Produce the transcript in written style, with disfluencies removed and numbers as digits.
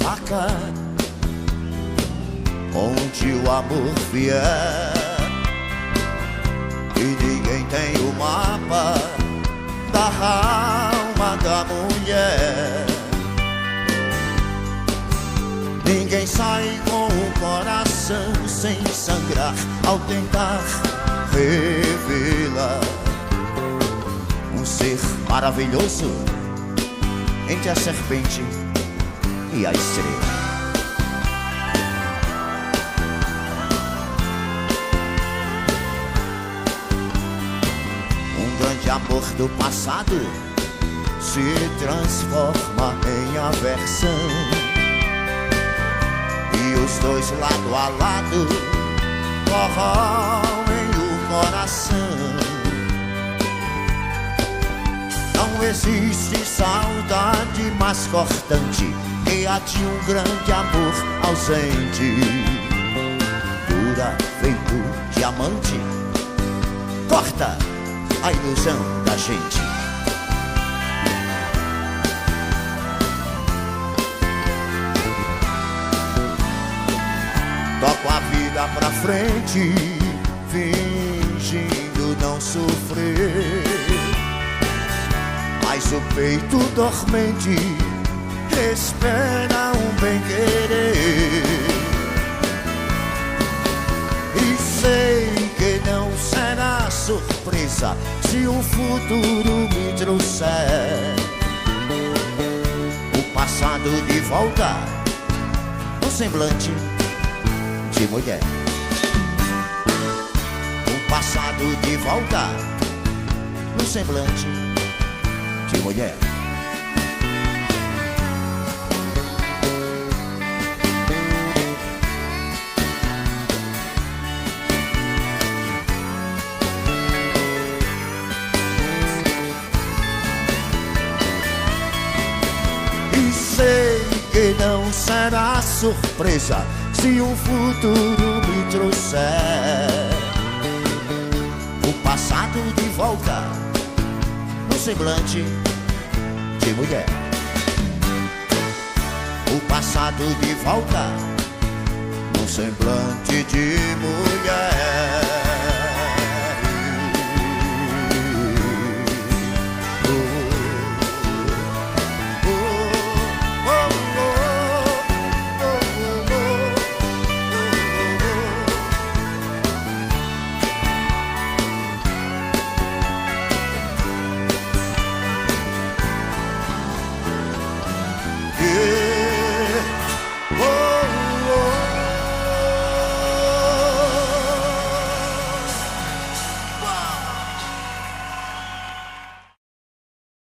faca, onde o amor vier. E ninguém tem o mapa da alma da mulher. Ninguém sai com o coração sem sangrar ao tentar revelar um ser maravilhoso entre a serpente e a estrela. Um grande amor do passado se transforma em aversão, e os dois lado a lado corroem o coração. Não existe saudade mais cortante que a de um grande amor ausente. Dura feito diamante, corta a ilusão da gente. Toco a vida pra frente, fingindo não sofrer, mas o peito dormente espera um bem-querer. E sei que não será surpresa se o futuro me trouxer o passado de volta no semblante de mulher. O passado de volta no semblante de mulher. E sei que não será surpresa se o futuro me trouxer o passado de volta no semblante de mulher. O passado de volta no semblante de mulher.